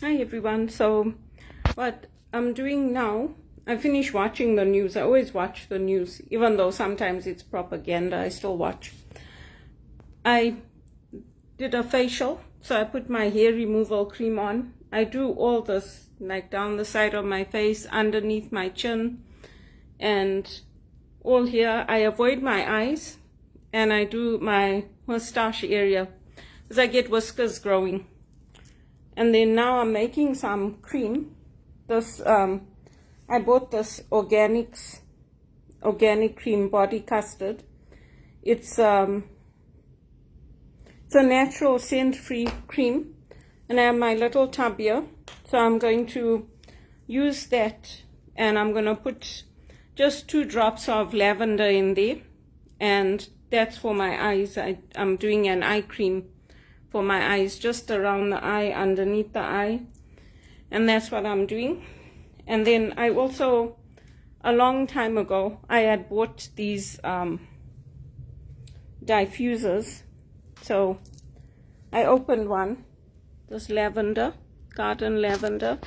Hi everyone. So what I'm doing now, I finished watching the news. I always watch the news, even though sometimes it's propaganda, I still watch. I did a facial, so I put my hair removal cream on. I do all this like down the side of my face, underneath my chin, and all here. I avoid my eyes, and I do my mustache area because I get whiskers growing. And then now I'm making some cream. This I bought this organic cream, body custard. It's a natural scent-free cream, and I have my little tub here. So I'm going to use that, and I'm going to put just 2 drops of lavender in there, and that's for my eyes. I'm doing an eye cream for my eyes, just around the eye, underneath the eye, and that's what I'm doing. And then I also, a long time ago, I had bought these diffusers. So I opened one, this lavender, garden lavender.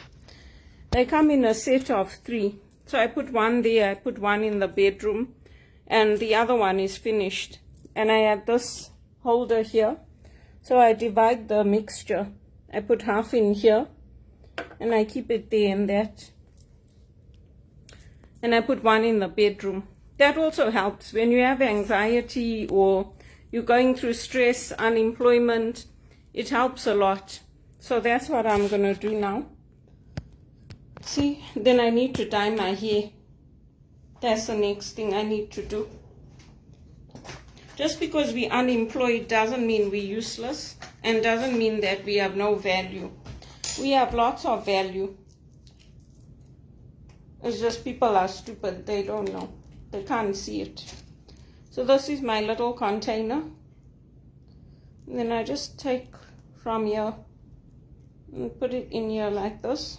They come in a set of 3. So I put one there, I put one in the bedroom, and the other one is finished. And I have this holder here. So I divide the mixture. I put half in here, and I keep it there and that. And I put one in the bedroom. That also helps when you have anxiety or you're going through stress, unemployment. It helps a lot. So that's what I'm going to do now. See, then I need to dye my hair. That's the next thing I need to do. Just because we're unemployed doesn't mean we're useless, and doesn't mean that we have no value. We have lots of value. It's just people are stupid. They don't know. They can't see it. So this is my little container. And then I just take from here and put it in here like this.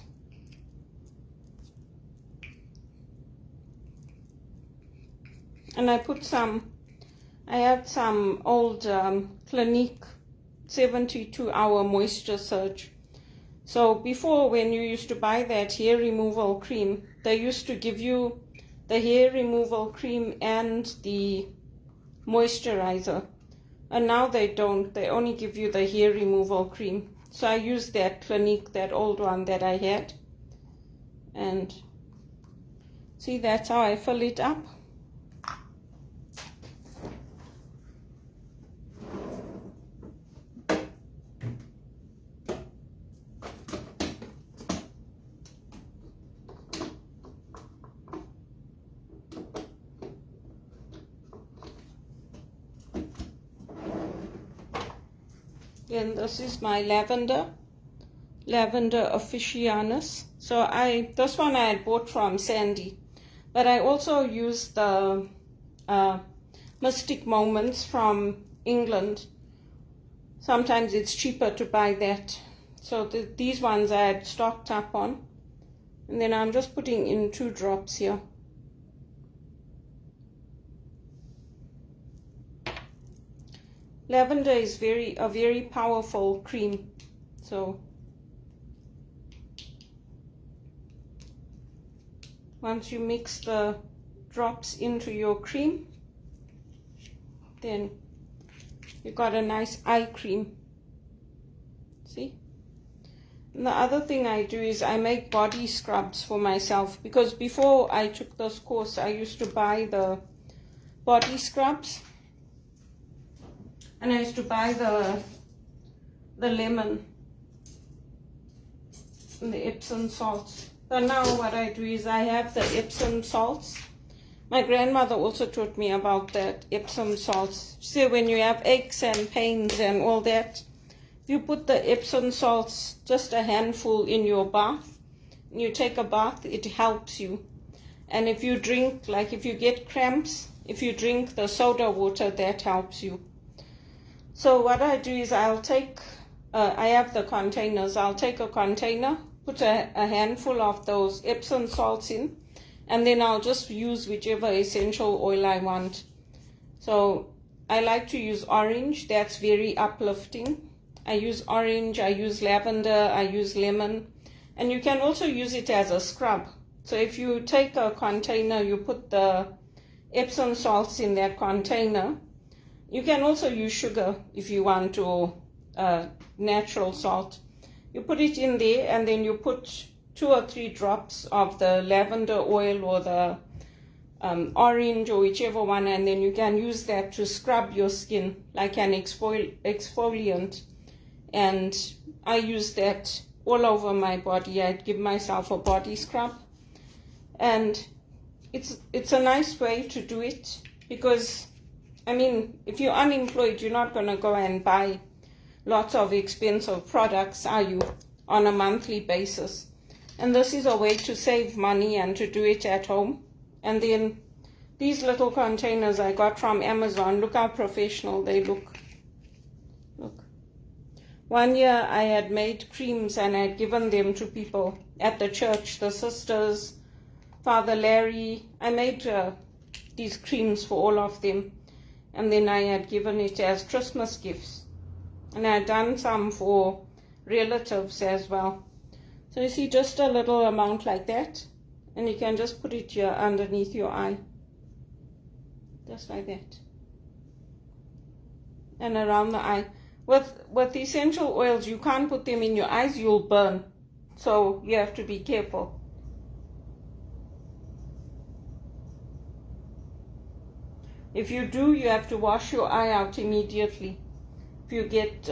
And I put some, I had some old Clinique 72-hour moisture surge. So before, when you used to buy that hair removal cream, they used to give you the hair removal cream and the moisturizer. And now they don't. They only give you the hair removal cream. So I used that Clinique, that old one that I had. And see, that's how I fill it up. And this is my lavender officinalis. So this one I had bought from Sandy, but I also used the Mystic Moments from England. Sometimes it's cheaper to buy that. So these ones I had stocked up on, and then I'm just putting in 2 drops here. Lavender is a very powerful cream. So once you mix the drops into your cream, then you got a nice eye cream. See? And the other thing I do is I make body scrubs for myself, because before I took this course, I used to buy the body scrubs. And I used to buy the lemon and the Epsom salts. But now what I do is I have the Epsom salts. My grandmother also taught me about that Epsom salts. She said when you have aches and pains and all that, you put the Epsom salts, just a handful, in your bath. And you take a bath, it helps you. And if you drink, like if you get cramps, if you drink the soda water, that helps you. So what I do is I'll take, I have the containers, I'll take a container, put a handful of those Epsom salts in, and then I'll just use whichever essential oil I want. So I like to use orange, that's very uplifting. I use orange, I use lavender, I use lemon, and you can also use it as a scrub. So if you take a container, you put the Epsom salts in that container. You can also use sugar if you want to, natural salt. You put it in there, and then you put 2 or 3 drops of the lavender oil or the orange or whichever one, and then you can use that to scrub your skin like an exfoliant. And I use that all over my body. I'd give myself a body scrub, and it's a nice way to do it, because I mean, if you're unemployed, you're not going to go and buy lots of expensive products, are you, on a monthly basis? And this is a way to save money and to do it at home. And then these little containers I got from Amazon, look how professional they look. Look. One year I had made creams and I had given them to people at the church, the sisters, Father Larry. I made these creams for all of them. And then I had given it as Christmas gifts. And I had done some for relatives as well. So you see, just a little amount like that. And you can just put it here underneath your eye. Just like that. And around the eye. With essential oils, you can't put them in your eyes, you'll burn. So you have to be careful. If you do, you have to wash your eye out immediately if you get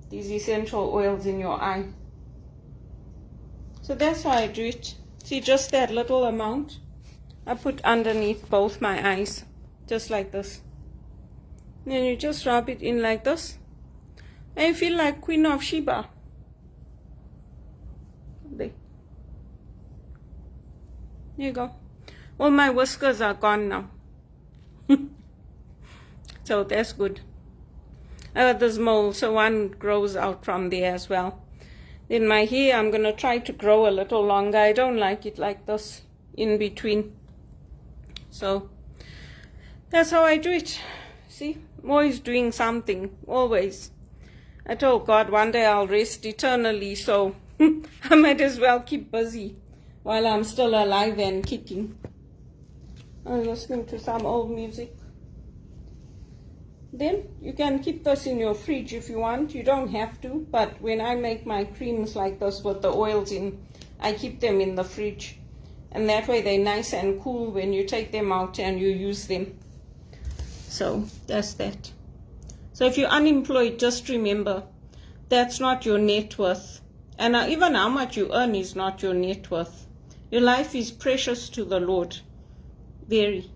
these essential oils in your eye. So that's how I do it. See, just that little amount I put underneath both my eyes, just like this. And then you just rub it in like this, and you feel like Queen of Sheba. There you go. All my whiskers are gone now. So that's good. I got this mole, so one grows out from there as well. Then my hair, I'm going to try to grow a little longer. I don't like it like this in between. So that's how I do it. See, I'm always doing something, always. I told God one day I'll rest eternally, so I might as well keep busy while I'm still alive and kicking. I'm listening to some old music. Then you can keep this in your fridge if you want. You don't have to, but when I make my creams like this with the oils in, I keep them in the fridge. And that way they're nice and cool when you take them out and you use them. So that's that. So if you're unemployed, just remember, that's not your net worth. And even how much you earn is not your net worth. Your life is precious to the Lord. Very.